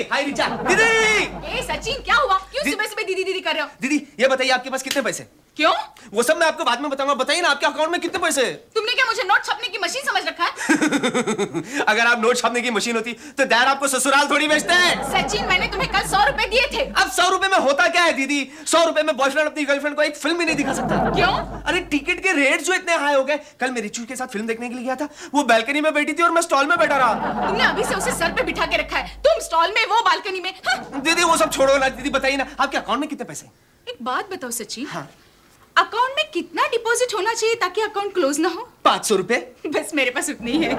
हाय रिचा। दीदी ए सचिन, क्या हुआ? क्यों सुबह सुबह दीदी दीदी कर रहे हो? दीदी ये बताइए आपके पास कितने पैसे? क्यों? वो सब मैं आपको बाद में बताऊंगा। बताइए ना आपके अकाउंट में कितने पैसे हैं? तुमने क्या मुझे नोट छापने की मशीन समझ रखा है? अगर आप नोट छापने की मशीन होती तो डैड आपको ससुराल थोड़ी बेचते हैं। सचिन, मैंने तुम्हें कल 100 रुपए दिए थे। अब 100 रुपए में होता क्या है दीदी? 100 रुपए में बॉयफ्रेंड अपनी गर्लफ्रेंड को एक फिल्म भी नहीं दिखा सकता। क्यों? अरे टिकट के रेट जो इतने हाई हो गए। कल मैं रिचू के साथ फिल्म देखने के लिए गया था। वो बालकनी में बैठी थी और मैं स्टॉल में बैठा रहा। तुमने अभी से उसे सर पे बिठा के रखा है। तुम स्टॉल में, वो बालकनी में। हाँ। दीदी वो सब छोड़ो ना। दीदी बताइए ना आपके अकाउंट में कितने पैसे? एक बात बताओ सचिन, हाँ। अकाउंट में कितना डिपॉजिट होना चाहिए ताकि अकाउंट क्लोज ना हो? 500 रुपए। बस मेरे पास उतनी ही है।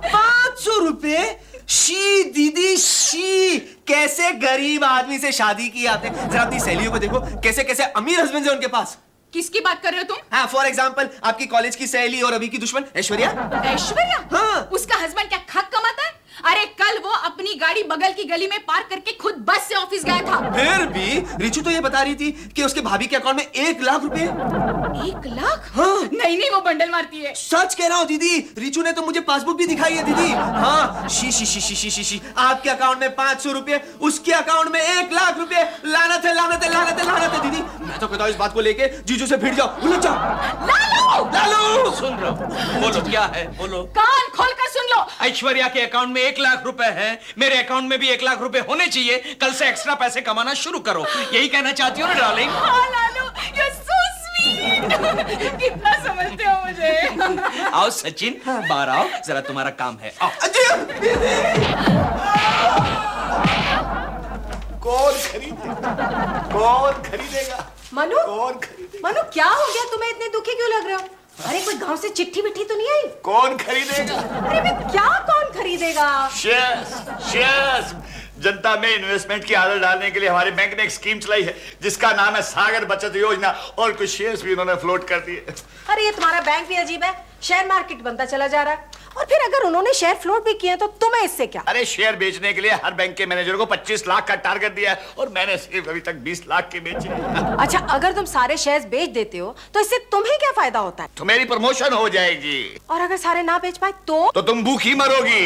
500 रुपए? शी दीदी शी, कैसे गरीब आदमी से शादी की आपने? जरा अपनी सहेलियों को देखो, कैसे कैसे अमीर हस्बैंड है उनके पास। किसकी बात कर रहे हो तुम? हाँ, फॉर एग्जाम्पल आपकी कॉलेज की सहेली और अभी की दुश्मन ऐश्वर्या। ऐश्वर्या? हाँ। उसका हस्बैंड क्या खाक कमाता है? अरे कल वो अपनी गाड़ी बगल की गली में पार्क करके खुद बस से ऑफिस गया था। फिर भी रिचू तो ये बता रही थी कि उसके भाभी के अकाउंट में 1 लाख रुपए। 1 लाख? हाँ। नहीं नहीं, वो बंडल मारती है। सच कह रहा हूँ दीदी, रिचू ने तो मुझे पासबुक भी दिखाई है दीदी। हाँ, she she she she she she she, आपके अकाउंट में 500 रुपए, उसके अकाउंट में 1 लाख रुपए। लानत है लानत है लानत है लानत है दीदी। मैं तो कहता हूँ इस बात को लेके जीजू से भिड़ जाओ, उलझ जाओ। लालू! लालू! सुन रहे हो? बोलो क्या है, बोलो। कान खोलकर सुन लो। ऐश्वर्या के अकाउंट में 1 लाख रुपए है, मेरे अकाउंट में भी 1 लाख रुपए होने चाहिए। कल से एक्स्ट्रा पैसे कमाना शुरू करो, यही कहना चाहती हो ना डार्लिंग? हाँ लालू, you're so sweet। कितना समझते हो मुझे। आओ सचिन, बाहर आओ, जरा तुम्हारा काम है। आओ। कौन खरीदेगा? कौन खरीदेगा? मनु, कौन खरीदेगा? मनु क्या हो गया? तुम्हें इतने दुखी क्यों लग रहे हो? अरे कोई गांव से चिट्ठी विट्ठी तो नहीं आई? कौन खरीदेगा? अरे मैं क्या, कौन खरीदेगा? Shares, shares. जनता में इन्वेस्टमेंट की आदत डालने के लिए हमारे बैंक ने एक स्कीम चलाई है जिसका नाम है सागर बचत योजना, और कुछ शेयर्स भी उन्होंने फ्लोट कर दिए। अरे ये तुम्हारा बैंक भी अजीब है, शेयर मार्केट बनता चला जा रहा है। और फिर अगर उन्होंने शेयर फ्लोट भी किए तो तुम्हें इससे क्या? अरे शेयर बेचने के लिए हर बैंक के मैनेजर को 25 लाख का टारगेट दिया है और मैंने सिर्फ अभी तक 20 लाख के बेचे। अच्छा, अगर तुम सारे शेयर्स बेच देते हो तो इससे तुम्हें क्या फायदा होता है? तो मेरी प्रमोशन हो जाएगी। और अगर सारे ना बेच पाए तो तुम भूखी मरोगी।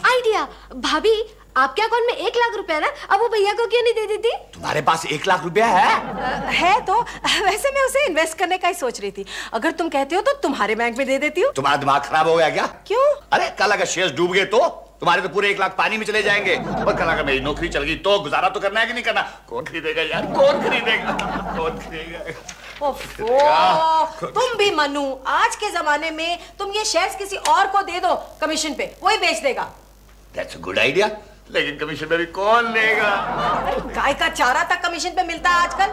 आइडिया। भाभी, आपके अकाउंट में 1 लाख रुपया ना, अब वो भैया को क्यों नहीं दे देती? तुम्हारे पास 1 लाख रुपया है? है तो वैसे मैं उसे इन्वेस्ट करने का ही सोच रही थी। अगर तुम कहते हो तो तुम्हारे बैंक में दे देती हूँ। तुम्हारा दिमाग खराब हो गया क्या? क्यों? अरे कल अगर शेयर्स डूब गए तो तुम्हारे तो पूरे 1 लाख पानी में चले जाएंगे। और कल अगर मेरी नौकरी चल गई तो गुजारा तो करना है कि नहीं करना? कौन खरीदेगा यार? कौन खरीदेगा? कौन खरीदेगा? ओफो, तुम भी मनु, आज के जमाने में तुम ये शेयर्स किसी और को दे दो कमीशन पे, वही बेच देगा। That's a good idea. लेकिन कमीशन में भी कौन लेगा? अरे गाय का चारा तक कमीशन पे मिलता है आजकल।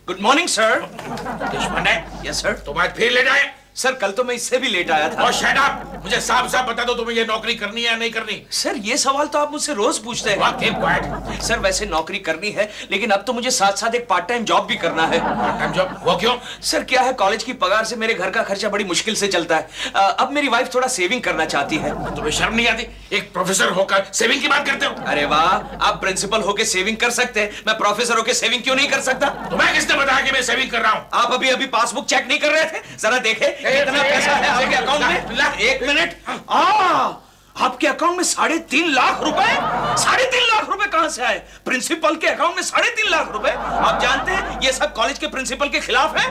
Good morning sir. दुश्मन है? Yes sir. तुम आज फिर लेट आए? सर कल तो मैं इससे भी लेट आया था। और शट अप! मुझे साफ साफ बता दो तुम्हें ये नौकरी करनी है या नहीं करनी? सर ये सवाल तो आप मुझसे रोज पूछते हैं। What? Keep quiet. सर वैसे नौकरी करनी है, लेकिन अब तो मुझे साथ साथ एक पार्ट टाइम जॉब भी करना है। Part time job? वो क्यों? सर क्या है, कॉलेज की पगार से मेरे घर का खर्चा बड़ी मुश्किल से चलता है। अब मेरी वाइफ थोड़ा सेविंग करना चाहती है। तुम्हें शर्म नहीं आती? एक प्रोफेसर होकर सेविंग की बात करते हो? अरे वाह, आप प्रिंसिपल होके सेविंग कर सकते हैं, मैं प्रोफेसर होके सेविंग क्यों नहीं कर सकता? तुम्हें किसने बताया कि मैं सेविंग कर रहा हूँ? आप अभी अभी पासबुक चेक नहीं कर रहे थे? जरा देखे कितना पैसा है आपके अकाउंट में। एक मिनट, आपके अकाउंट में 3.5 लाख रुपए? 3.5 लाख रुपए कहां से आए? प्रिंसिपल के अकाउंट में 3.5 लाख रुपए? आप जानते हैं ये सब कॉलेज के प्रिंसिपल के खिलाफ है।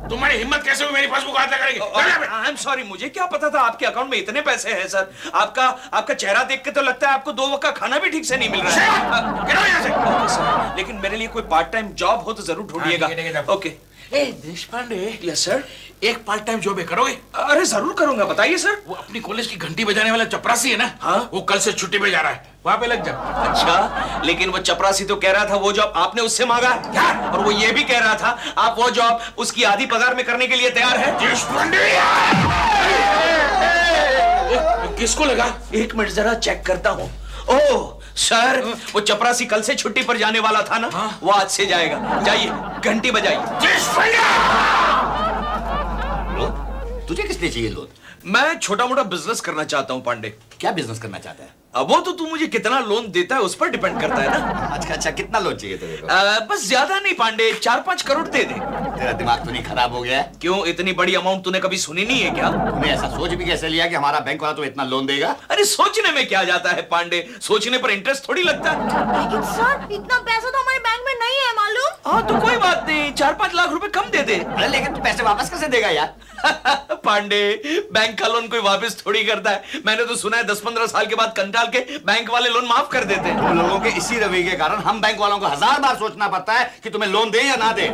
तुम्हारी हिम्मत कैसे हुई मेरी पासबुक हाथ लगाने? आई एम सॉरी, मुझे क्या पता था आपके अकाउंट में इतने पैसे हैं सर। आपका चेहरा देख के तो लगता है आपको 2 वक्त का खाना भी ठीक से नहीं मिल रहा है। ओके सर, लेकिन मेरे लिए कोई पार्ट टाइम जॉब हो तो जरूर ढूंढिएगा। ओके। Deshpande, yes sir. एक पार्ट टाइम जॉब करोगे? अरे जरूर करूंगा, बताइए सर। वो अपनी कॉलेज की घंटी बजाने वाला चपरासी है ना? हाँ। वो कल से छुट्टी पे जा रहा है, वहां पे लग जाओ। अच्छा, लेकिन वो चपरासी तो कह रहा था वो जॉब आपने उससे मांगा है। क्या? और वो ये भी कह रहा था आप वो जॉब उसकी आधी पगार में करने के लिए तैयार है। देशपांडे! किसको लगा? एक मिनट जरा चेक करता हूँ। ओह सर, वो चपरासी कल से छुट्टी पर जाने वाला था ना? हाँ? वो आज से जाएगा। जाइए घंटी बजाइए। तुझे किसने कितने चाहिए लोन? मैं छोटा मोटा बिजनेस करना चाहता हूँ पांडे। क्या बिजनेस करना चाहता है? अब वो तो तू मुझे कितना लोन देता है उस पर डिपेंड करता है ना। अच्छा, कितना लोन चाहिए तेरे को? बस ज्यादा नहीं पांडे, 4-5 करोड़ दे दे। तेरा दिमाग तो नहीं खराब हो गया है? क्यों, इतनी बड़ी अमाउंट तूने कभी सुनी नहीं है क्या? तूने ऐसा सोच भी कैसे लिया कि हमारा बैंक वाला तो इतना लोन देगा? अरे सोचने में क्या जाता है पांडे, सोचने पर इंटरेस्ट थोड़ी लगता है। लेकिन सर इतना पैसा तो हमारे बैंक में नहीं है मालूम। हाँ तो कोई बात नहीं, 4-5 लाख रुपए कम दे दे। अरे लेकिन तू पैसे वापस कैसे देगा यार? पांडे, बैंक का लोन कोई वापस थोड़ी करता है। मैंने तो सुना है 10-15 साल के बाद कंटाल के बैंक वाले लोन माफ कर देते हैं। तुम लोगों के इसी रवैये के कारण हम बैंक वालों को 1000 बार सोचना पड़ता है कि तुम्हें लोन दे या ना दे।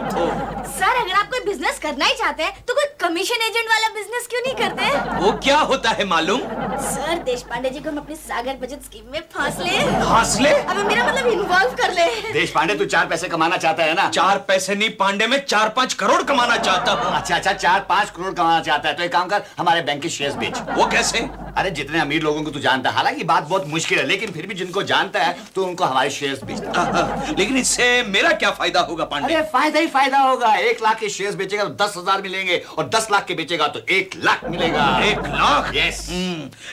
सर अगर आप कोई बिजनेस करना ही चाहते हैं तो कोई कमीशन एजेंट वाला बिजनेस क्यों नहीं करते? वो क्या होता है मालूम? सर देश पांडे जी को हम अपनी सागर बचत स्कीम में फांस ले। फासले? अब मेरा मतलब इन्वॉल्व कर ले। देश पांडे, तू 4 पैसे कमाना चाहता है ना? 4 पैसे नहीं पांडे, में 4-5 करोड़ कमाना चाहता हूँ। अच्छा, 4-5 करोड़ कमाना चाहता है तो एक काम कर, हमारे बैंक के शेयर्स बेच। वो कैसे? अरे जितने अमीर लोगों को तू जानता है, हालांकि बात बहुत मुश्किल है, लेकिन फिर भी जिनको जानता है तो उनको हमारे शेयर्स बेचता। लेकिन इससे मेरा क्या फायदा होगा पांडे? अरे फायदा ही फायदा होगा। 1 लाख के शेयर्स बेचेगा तो 10,000 मिलेंगे और 10 लाख के बेचेगा तो 1 लाख मिलेगा। 1 लाख? यस।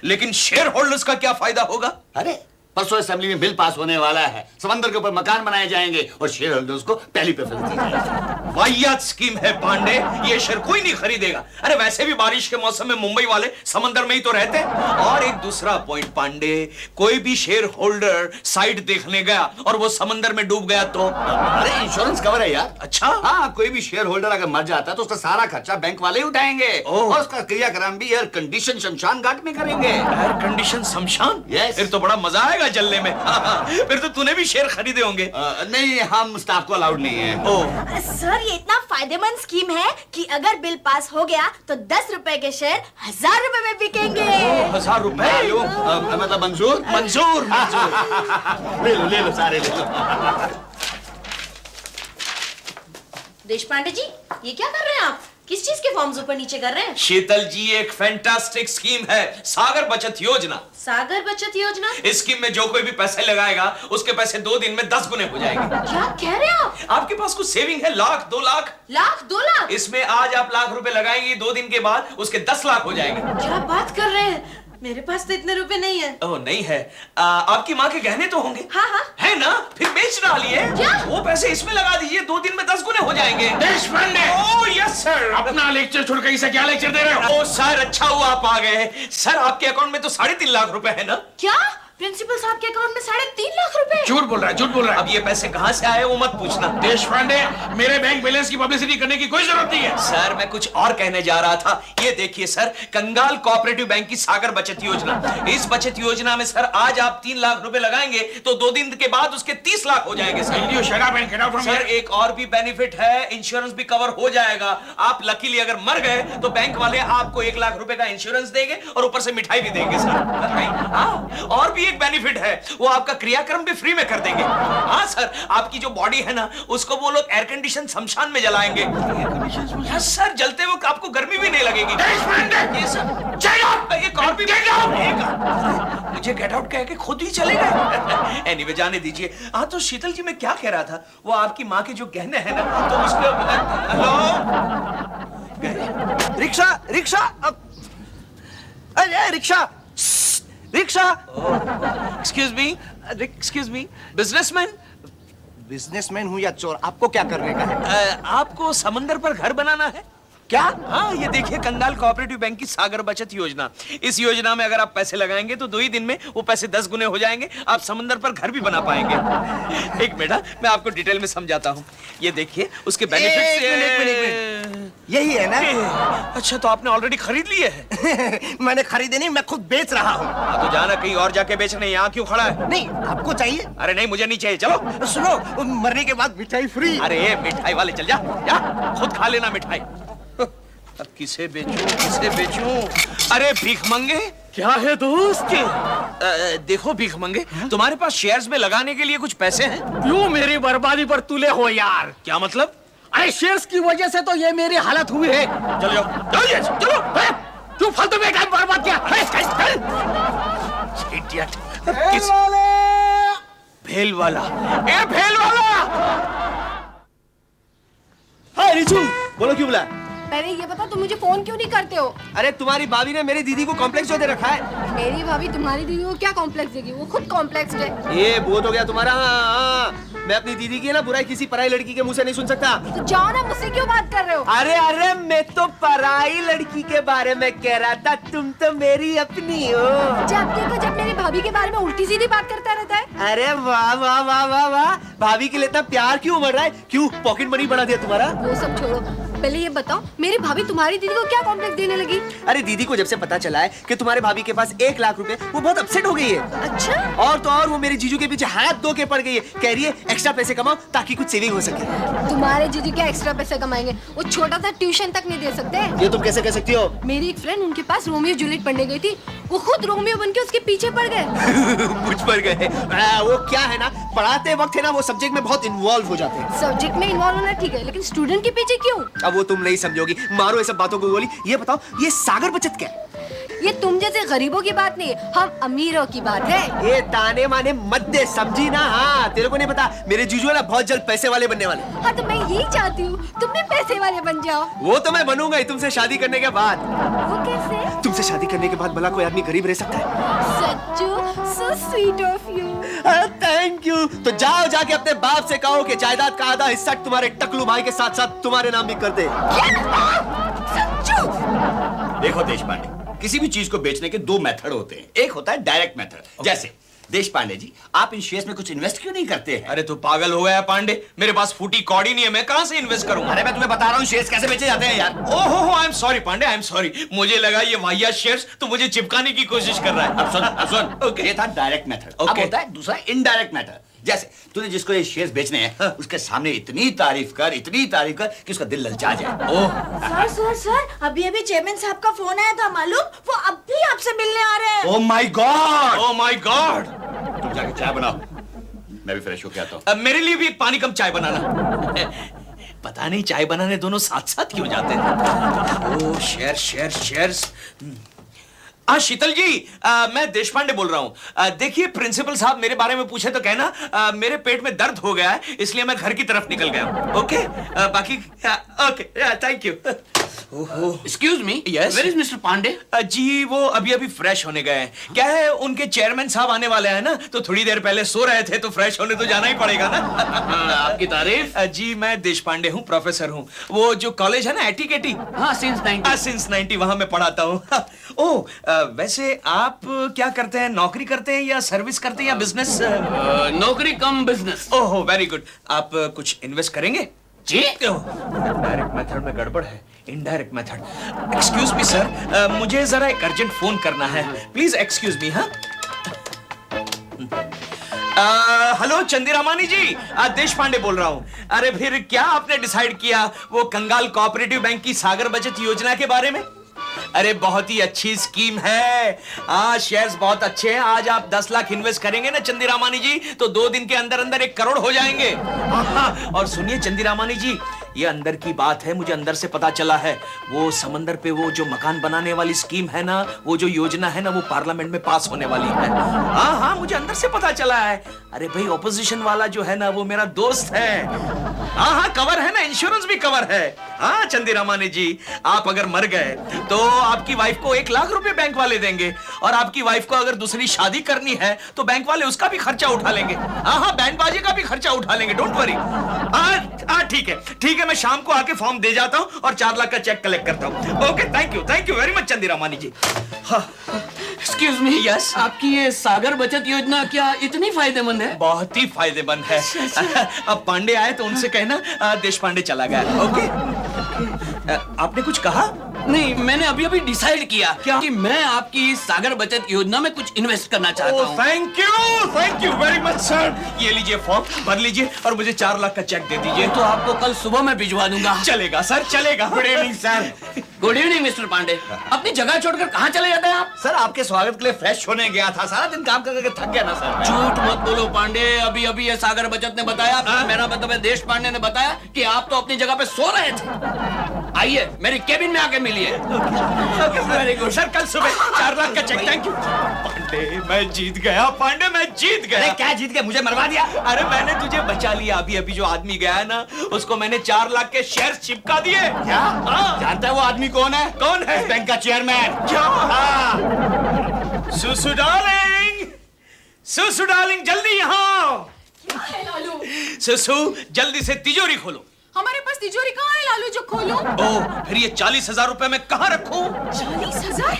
लेकिन शेयर होल्डर्स का क्या फायदा होगा? अरे परसों असेंबली में बिल पास होने वाला है, समंदर के ऊपर मकान बनाए जाएंगे और शेयर होल्डर्स को पहली प्रेफरेंस दी जाएगी। वाहियात स्कीम है पांडे, ये शेयर कोई नहीं खरीदेगा। अरे वैसे भी बारिश के मौसम में मुंबई वाले समंदर में ही तो रहते हैं। और एक दूसरा पॉइंट पांडे, कोई भी शेयर होल्डर साइट देखने गया और वो समंदर में डूब गया तो? अरे इंश्योरेंस कवर है यार। अच्छा? हाँ, कोई भी शेयर होल्डर अगर मर जाता है तो उसका सारा खर्चा बैंक वाले ही उठाएंगे और उसका क्रियाक्रम भी एयर कंडीशन शमशान घाट में करेंगे। एयर कंडीशन शमशान? Yes। फिर तो बड़ा मजा आएगा जलने में। फिर तो तूने भी शेयर खरीदे होंगे। नहीं, हम स्टाफ को अलाउड नहीं है। ओ, सर ये इतना फायदेमंद स्कीम है कि अगर बिल पास हो गया तो 10 रुपए के शेयर 1000 रुपए में बिकेंगे। 1000 रुपए? मतलब मंजूर? मंजूर। ले लो सारे ले लो। देश पांडे जी ये क्या कर रहे हैं आप? किस चीज के फॉर्म्स ऊपर नीचे कर रहे हैं? शीतल जी, एक फैंटास्टिक स्कीम है, सागर बचत योजना। सागर बचत योजना? इस स्कीम में जो कोई भी पैसे लगाएगा उसके पैसे 2 दिन में 10 गुने हो जाएंगे। क्या कह रहे हैं आप? आपके पास कुछ सेविंग है? 1-2 लाख? लाख 2 लाख? इसमें आज आप लाख रुपए लगाएंगे, 2 दिन के बाद उसके 10 लाख हो जाएंगे। क्या बात कर रहे हैं? मेरे पास तो इतने रुपए नहीं है। ओह नहीं है? आपकी माँ के गहने तो होंगे? हाँ हाँ। है ना? फिर बेच डालिए। क्या? वो पैसे इसमें लगा दीजिए, 2 दिन में 10 गुने हो जाएंगे। देश पांडे, ओह यस सर। अपना लेक्चर छोड़ के इसे क्या लेक्चर दे रहे हो? ओ सर, अच्छा हुआ आप आ गए। सर आपके अकाउंट में तो 3.5 लाख रुपए है ना? क्या? प्रिंसिपल साहब के अकाउंट में 3.5 लाख रुपए? झूठ बोल रहा है, झूठ बोल रहा है। अब ये पैसे कहाँ से आए वो मत पूछना। देश पांडे, मेरे बैंक बैलेंस की पब्लिसिटी करने की कोई जरूरत नहीं है। सर मैं कुछ और कहने जा रहा था। ये देखिए सर, कंगाल कोऑपरेटिव बैंक की सागर बचत योजना। इस बचत योजना में सर आज आप 3 लाख रुपए लगाएंगे तो 2 दिन के बाद उसके 30 लाख हो जाएंगे sir. You shut up and get out from sir here. एक और भी बेनिफिट है, इंश्योरेंस भी कवर हो जाएगा। आप लकीली अगर मर गए तो बैंक वाले आपको 1 लाख रुपए का इंश्योरेंस देंगे और ऊपर से मिठाई भी देंगे सर। हाँ, और भी एक बेनिफिट है, वो आपका क्रियाक्रम भी फ्री में कर देंगे। हाँ सर, आपकी जो बॉडी है ना उसको वो लोग एयर कंडीशन शमशान में जलाएंगे। यस सर, जलते वक्त आपको गर्मी भी नहीं लगेगी। ये सर, एक और भी मुझे गेट आउट कह के खुद ही चले गए। एनीवे जाने दीजिए। हाँ तो शीतल जी मैं क्या कह रहा था, वो आपकी माँ के जो गहने हैं ना तो उसको। हेलो रिक्शा रिक्शा, अरे rickshaw rickshaw. Excuse me businessman. Businessman हूँ या चोर, आपको क्या करने का है? आपको समंदर पर घर बनाना है क्या? हाँ ये देखिए, कंगाल कोऑपरेटिव बैंक की सागर बचत योजना। इस योजना में अगर आप पैसे लगाएंगे तो 2 ही दिन में वो पैसे 10 गुने हो जाएंगे। आप समंदर पर घर भी बना पाएंगे। एक मिनट, मैं आपको डिटेल में समझाता हूँ। ये देखिए उसके बेनिफिट्स। एक मिनट। यही है ना? अच्छा तो आपने ऑलरेडी खरीद लिए है? मैंने खरीदे नहीं, मैं खुद बेच रहा हूँ। हाँ, तो जाना कहीं और जाके बेचने, यहाँ क्यों खड़ा है? नहीं, आपको चाहिए? अरे नहीं मुझे नहीं चाहिए, चलो। सुनो, मरने के बाद मिठाई फ्री। अरे मिठाई वाले चल जा, जा खुद खा लेना मिठाई। अब किसे बेचूं? अरे भीख मंगे। क्या है दोस्त? देखो भीख मंगे, तुम्हारे पास शेयर्स में लगाने के लिए कुछ पैसे हैं? क्यों मेरी बर्बादी पर तुले हो यार? क्या मतलब? अरे शेयर्स की वजह से तो ये मेरी हालत हुई है। चलो जाओ, चलो। क्यों फालतू में टाइम बर्बाद किया? इडियट। भेल वाला। ए भेल वाला। हाय रिचू, बोलो क्यों बुलाया? पहले ये बताओ तुम मुझे फोन क्यों नहीं करते हो? अरे तुम्हारी भाभी ने मेरी दीदी को कॉम्प्लेक्स जो दे रखा है। मेरी भाभी तुम्हारी दीदी को क्या कॉम्प्लेक्स देगी? वो खुद कॉम्प्लेक्स है। ये बहुत हो गया तुम्हारा। हाँ, मैं अपनी दीदी की ना बुराई किसी पराई लड़की के मुंह से नहीं सुन सकता। तो जाओ ना, मुझसे क्यों बात कर रहे हो? अरे मैं तो पराई लड़की के बारे में कह रहा था, तुम तो मेरी अपनी हो। जब देखो जब मेरी भाभी के बारे में उल्टी सीधी बात करता रहता है। अरे वाह वाह वाह वाह वाह, भाभी के लिए इतना प्यार क्यों बढ़ रहा है? क्यों पॉकेट मनी बढ़ा दिया तुम्हारा? वो सब छोड़ो, पहले ये बताओ मेरी भाभी तुम्हारी दीदी को क्या कॉम्प्लेक्स देने लगी? अरे दीदी को जब से पता चला है कि तुम्हारे भाभी के पास 1 लाख रुपए, वो बहुत अपसेट हो गई है। अच्छा, और तो और वो मेरे जीजू के पीछे हाथ धो के पड़ गई है। कह रही है एक्स्ट्रा पैसे कमाओ ताकि कुछ सेविंग हो सके। तुम्हारे जीजू क्या एक्स्ट्रा पैसे कमाएंगे? वो छोटा सा ट्यूशन तक नहीं दे सकते। ये तुम कैसे कह सकती हो? मेरी एक फ्रेंड उनके पास रोमियो जूलियट पढ़ने गई थी, वो खुद रोमियो बन के उसके पीछे पड़ गए। मुझ पर गए। वो क्या है ना, पढ़ाते वक्त है ना वो सब्जेक्ट में बहुत इन्वॉल्व हो जाते हैं। सब्जेक्ट में इन्वॉल्व होना ठीक है, लेकिन स्टूडेंट के पीछे क्यों? अब वो तुम नहीं समझोगी, मारो ये सब बातों को गोली। ये बताओ ये सागर बचत क्या है? ये तुम जैसे गरीबों की बात नहीं है, हम अमीरों की बात है। ये ताने माने मत दे, समझी ना? हाँ, तेरे को नहीं पता, मेरे जीजू है ना बहुत जल्द पैसे वाले बनने वाले। हाँ, तो मैं यही चाहती हूँ तुम भी पैसे वाले बन जाओ। वो तो मैं बनूंगा ही तुमसे शादी करने के बाद। वो कैसे? तुमसे शादी करने के बाद भला कोई आदमी गरीब रह सकता है? Sachchu, so sweet of you। Thank you. तो जाओ जाके अपने बाप से कहो कि जायदाद का आधा हिस्सा तुम्हारे टकलू भाई के साथ साथ तुम्हारे नाम भी कर दे। सच्चू, देखो देश पांडे, किसी भी चीज को बेचने के 2 मेथड होते हैं। एक होता है डायरेक्ट मेथड, जैसे देश पांडे जी, आप इन शेयर्स में कुछ इन्वेस्ट क्यों नहीं करते हैं? अरे तू पागल हो गया पांडे, मेरे पास फूटी कौड़ी नहीं है, मैं कहां से इन्वेस्ट करूंगा? अरे मैं तुम्हें बता रहा हूँ शेयर्स कैसे बेचे जाते हैं यार। ओहो, I am sorry Pandey, I am sorry. मुझे लगा ये वाहियात शेयर्स तो मुझे चिपकाने की कोशिश कर रहा है। अब सुन, Okay. ये था डायरेक्ट मेथड। अब Okay. होता है दूसरा इनडायरेक्ट मेथड। जैसे तूने जिसको ये शेयर्स बेचने हैं, उसके सामने इतनी तारीफ कर कि उसका दिल ललचा जाए। ओह सर अभी अभी चेयरमैन साहब का फोन आया था, मालूम? वो अब भी आपसे मिलने आ रहे हैं। Oh my God! Oh my God. तुम जाके चाय बनाओ, मैं भी फ्रेश होके आता हूँ। मेरे लिए भी एक पानी कम चाय बनाना। पता नहीं चाय बनाने दोनों साथ साथ क्यों जाते हैं। ओह शेयर्स। हाँ शीतल जी, मैं देश पांडे बोल रहा हूँ। देखिए प्रिंसिपल साहब मेरे बारे में पूछे तो कहना मेरे पेट में दर्द हो गया है, इसलिए मैं घर की तरफ निकल गया हूँ। ओके, बाकी okay, thank you. Excuse me, Yes? where is Mr. Pandey? जी वो अभी अभी फ्रेश होने गए हैं। क्या है उनके चेयरमैन साहब आने वाले हैं ना, तो थोड़ी देर पहले सो रहे थे, तो फ्रेश होने तो जाना ही पड़ेगा ना। आपकी तारीफ? जी मैं देश पांडे हूँ, प्रोफेसर हूँ। वो जो कॉलेज है ना एटी हाँ, since 90। वहां मैं पढ़ाता हूँ। ओह वैसे आप क्या करते हैं? नौकरी करते हैं या सर्विस करते हैं या बिजनेस? नौकरी कम बिजनेस। Oh very good. आप कुछ इन्वेस्ट करेंगे? जी? डायरेक्ट मेथड में गड़बड़ है, indirect method. Excuse me sir, मुझे जरा एक अर्जेंट फोन करना है, प्लीज एक्सक्यूज मी। हाँ हेलो चंदीरामानी जी, देश पांडे बोल रहा हूँ। अरे फिर क्या आपने डिसाइड किया वो कंगाल कोऑपरेटिव बैंक की सागर बचत योजना के बारे में? अरे बहुत ही अच्छी स्कीम है। शेयर्स बहुत अच्छे हैं। आज आप 10 लाख इन्वेस्ट करेंगे ना चंदीरामानी जी, तो 2 दिन के अंदर अंदर 1 करोड़ हो जाएंगे। और सुनिए चंदीरामानी जी, ये अंदर की बात है, मुझे अंदर से पता चला है। वो समंदर पे वो जो मकान बनाने वाली स्कीम है ना, वो जो योजना है ना, वो पार्लियामेंट में पास होने वाली है। हाँ मुझे अंदर से पता चला है। अरे भाई ऑपोजिशन वाला जो है ना, वो मेरा दोस्त है। हाँ कवर है ना, इंश्योरेंस भी कवर है। हाँ चंदीरामानी जी, आप अगर मर गए तो आपकी वाइफ को 1 लाख रुपए बैंक वाले देंगे, और आपकी वाइफ को अगर दूसरी शादी करनी है तो बैंक वाले उसका भी खर्चा उठा लेंगे। हाँ बैंड बाजी का भी खर्चा उठा लेंगे, डोंट वरी। ठीक है, मैं शाम को आके फॉर्म दे जाता हूँ और 4 लाख का चेक कलेक्ट करता हूँ। Okay, thank you very much Chandiramani ji. Excuse me, Yes? आपकी ये सागर बचत योजना क्या इतनी फायदेमंद है? बहुत ही फायदेमंद है। अब पांडे आए तो उनसे कहना देश पांडे चला गया। ओके, आपने कुछ कहा? नहीं, मैंने अभी अभी डिसाइड किया क्या? कि मैं आपकी इस सागर बचत योजना में कुछ इन्वेस्ट करना चाहता हूँ। Thank you very much sir. ये लीजिए फॉर्म भर लीजिए और मुझे 4 लाख का चेक दे दीजिए। तो आपको कल सुबह मैं भिजवा दूंगा। चलेगा सर, चलेगा। Good evening sir. Good evening mister Pandey. अपनी जगह छोड़कर कहाँ चले जाते हैं आप? सर आपके स्वागत के लिए फ्रेश होने गया था, सारा दिन काम करके थक गया ना सर। झूठ मत बोलो पांडे, अभी अभी ये सागर बचत ने बताया, मेरा मतलब है देश पांडे ने बताया कि आप तो अपनी जगह पे सो रहे थे। आइए मेरी केबिन में आके मिलिए। वेरी गुड सर, कल सुबह 4 लाख का चेक। थैंक यू पांडे, मैं जीत गया। पांडे मैं जीत अरे गया। क्या जीत गए, मुझे मरवा दिया। अरे मैंने तुझे बचा लिया। अभी अभी जो आदमी गया ना, उसको मैंने 4 लाख के शेयर चिपका दिए। क्या? हाँ। जानता है वो आदमी कौन है? कौन है? इस बैंक का चेयरमैन। क्या? हाँ। सुसु डार्लिंग, सुसु डार्लिंग, जल्दी यहाँ। क्या है लालू? सुसु जल्दी से तिजोरी खोलो। हमारे पास तिजोरी कहाँ है लालू जो खोलूं? ओह, फिर ये 40,000 रुपए मैं कहाँ रखूं? 40,000?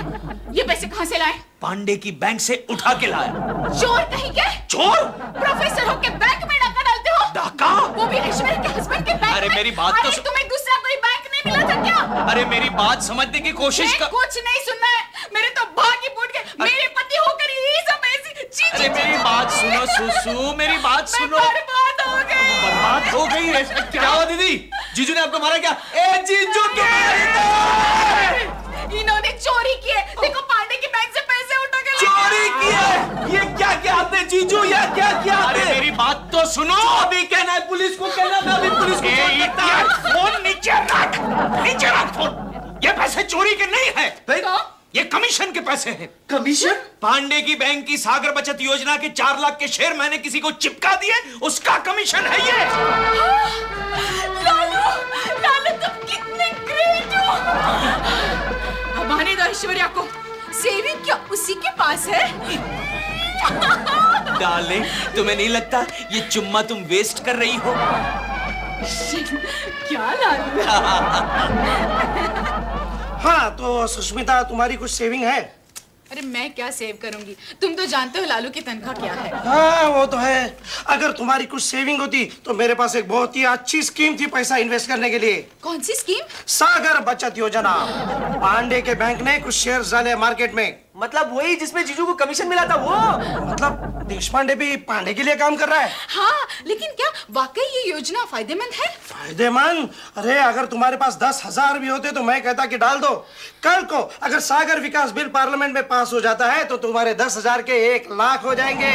ये पैसे कहाँ से लाए? पांडे की बैंक से उठा के लाया। चोर कहीं के? चोर? प्रोफेसर होके बैंक में डाका डालते हो? डाका? वो भी ऐश्वर्या के हस्बैंड के बैंक अरे में? मेरी बात तो अरे तुम्हें दूसरा कोई बैंक नहीं मिला था क्या? अरे मेरी बात समझने की कोशिश कर। कुछ नहीं सुनना है, मेरे तो भाग ही फूट गए। मेरे पति होकर ये सब ऐसी अरे मेरी बात सुनो सुसु, मेरी बात सुनो। बर्बाद हो गई। बर्बाद हो गई? ऐसा क्या हुआ दीदी? जीजू ने आपको मारा क्या? ए जीजू इन्होंने चोरी की है। देखो पांडे की बैंक से पैसे उठा के चोरी की है? ये क्या किया आपने जीजू? ये क्या किया अरे आपने? मेरी बात तो सुनो। अभी कहना है पुलिस को, कहना मैं अभी पुलिस को फोन करता हूं। फोन नीचे रख, नीचे रख फोन। ये पैसे चोरी के नहीं है, तो? ये कमीशन के पैसे हैं। कमीशन? पांडे की बैंक की सागर बचत योजना के 4 लाख के शेयर मैंने किसी को चिपका दिए, उसका कमीशन है ये। लालू, लालू तुम कितने ग्रेट हो। हमारे तो ऐश्वर्या को सेविंग क्या उसी के पास है? डार्लिंग, तुम्हें नहीं लगता ये चुम्मा तुम वेस्ट कर रही हो? क्या लालू? हाँ तो सुष्मिता, तुम्हारी कुछ सेविंग है? अरे मैं क्या सेव करूंगी? तुम तो जानते हो लालू की तनख्वाह क्या है। हाँ वो तो है। अगर तुम्हारी कुछ सेविंग होती तो मेरे पास एक बहुत ही अच्छी स्कीम थी पैसा इन्वेस्ट करने के लिए। कौन सी स्कीम? सागर बचत योजना। पांडे के बैंक ने कुछ शेयर्स डाले मार्केट में। मतलब वही जिसमें जीजू को कमीशन मिला था वो? मतलब देश पांडे भी पांडे के लिए काम कर रहा है। हाँ, लेकिन क्या वाकई ये योजना फायदेमंद है? फायदेमंद? अरे अगर तुम्हारे पास 10,000 भी होते तो मैं कहता कि डाल दो। कल को अगर सागर विकास बिल पार्लियामेंट में पास हो जाता है तो तुम्हारे 10,000 के 1 लाख हो जाएंगे।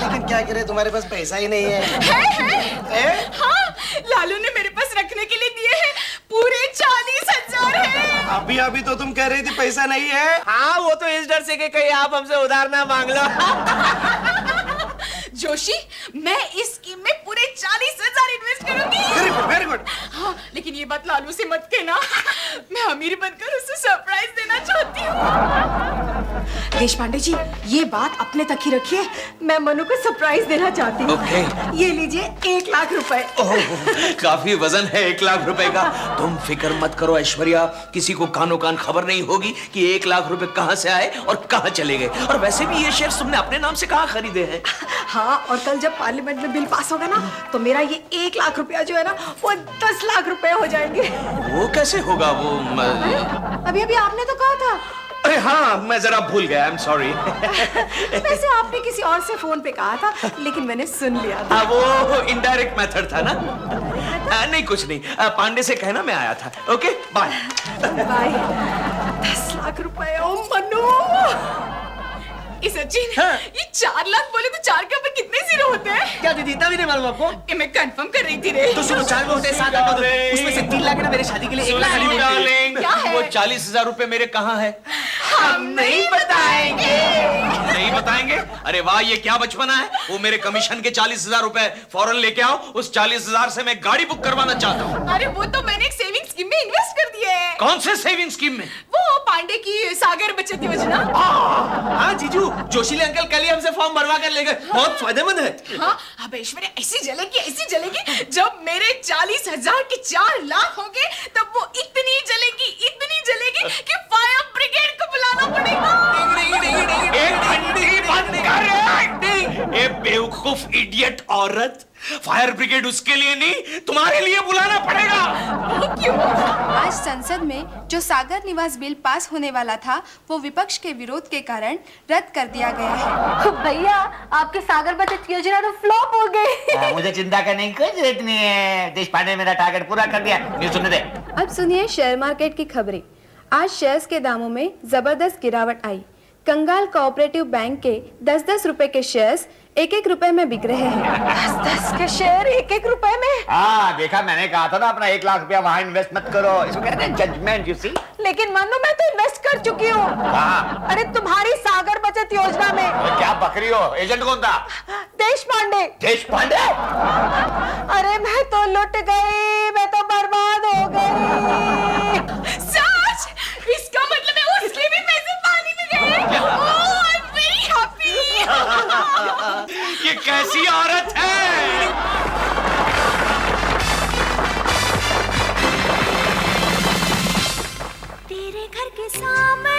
लेकिन क्या करे, तुम्हारे पास पैसा ही नहीं है। हाँ, लालू ने मेरे पास रखने के लिए दिए हैं पूरे 40,000 है। अभी अभी तो तुम कह रही थी पैसा नहीं है। हाँ, वो तो इस डर से कि कहीं आप हमसे उधार ना मांग लो। जोशी, मैं इस स्कीम में पूरे 40,000 इन्वेस्ट करूंगी। Very good, very good. हाँ, लेकिन ये बात लालू से मत कहना। मैं अमीर बनकर उसे सरप्राइज देना चाहती हूँ। देश पांडे जी, ये बात अपने तक ही रखिए। मैं मनु को सरप्राइज देना चाहती हूँ। Okay. ये लीजिए 1 लाख रुपए। ओह, काफी वजन है 1 लाख रुपए का। तुम फिक्र मत करो ऐश्वर्या, किसी को कानो कान खबर नहीं होगी कि 1 लाख रुपए कहाँ से आए और कहाँ चले गए। और वैसे भी ये शेयर तुमने अपने नाम से कहाँ खरीदे हैं? हाँ, और कल जब पार्लियामेंट में बिल पास होगा ना तो मेरा ये 1 लाख रुपया जो है ना वो 10 लाख रुपए हो जाएंगे। वो कैसे होगा? वो अभी अभी आपने तो कहा था। अरे हाँ, मैं जरा भूल गया, आई एम सॉरी। वैसे आपने किसी और से फोन पे कहा था लेकिन मैंने सुन लिया था। हाँ, वो इनडायरेक्ट मेथड था ना। नहीं कुछ नहीं, पांडे से कहना मैं आया था। Okay bye. बाय। 10 लाख रुपए। ओ मनु, सचिन, ये 4 लाख बोले तो 4 के ऊपर कितने जीरो होते हैं? क्या दीदी, इतना भी नहीं मालूम आपको? ये मैं कंफर्म कर रही थी रे। तो सुनो, 4 में होते हैं 7 लाख, उसमें से 3 लाख है ना मेरे शादी के लिए, 1 लाख खरीदने के लिए। क्या है? वो 40,000 रुपए मेरे कहाँ है? हम नहीं बताएंगे। नहीं बताएंगे? अरे वाह, ये क्या बचपना है। वो मेरे कमीशन के 40,000 रुपए फौरन लेके आओ। उस 40,000 से मैं गाड़ी बुक करवाना चाहता हूँ। अरे वो तो मैंने एक सेविंग स्कीम में इन्वेस्ट कर दिए है। कौन से सेविंग स्कीम में? वो पांडे की सागर बचत योजना। हाँ जीजू, जोशीले अंकल कल ही हमसे फॉर्म भरवा कर ले गए। बहुत फायदेमंद है। हाँ, अब ऐश्वर्या ऐसी जलेगी जब मेरे 40,000 के 4 लाख होंगे तब वो इतनी जलेगी कि फायर ब्रिगेड को बुलाना पड़ेगा। बेवकूफ इडियट औरत, फायर ब्रिगेड उसके लिए नहीं तुम्हारे लिए बुलाना पड़ेगा। वो क्यों? आज संसद में जो सागर निवास बिल पास होने वाला था वो विपक्ष के विरोध के कारण रद्द कर दिया गया है। भैया आपके सागर बचत योजना तो फ्लॉप हो गई। मुझे चिंता करने की कोई जरूरत नहीं है। देश पांडे मेरा टारगेट पूरा कर दिया। न्यूज़ सुनने दे। अब सुनिए शेयर मार्केट की खबरें। आज शेयर्स के दामों में जबरदस्त गिरावट आई। कंगाल कोऑपरेटिव बैंक के 10-10 रुपए के शेयर्स एक एक रुपए में बिक रहे हैं। 10 के शेयर 1-1 रुपए में। हाँ देखा, मैंने कहा था ना अपना 1 लाख रुपया वहां इन्वेस्ट मत करो, इसको कहते हैं जजमेंट, यू सी। लेकिन मनु मैं तो इन्वेस्ट कर चुकी हूँ। कहाँ? अरे तुम्हारी सागर बचत योजना में। क्या बकरी हो? एजेंट कौन था? देश पांडे। देश पांडे? अरे मैं तो लुट गई, मैं तो बर्बाद हो गई। सच? इसका मतलब है उसके भी पैसे पानी में गए। ओह, आई एम वेरी हैप्पी। ये कैसी औरत है? तेरे घर के सामने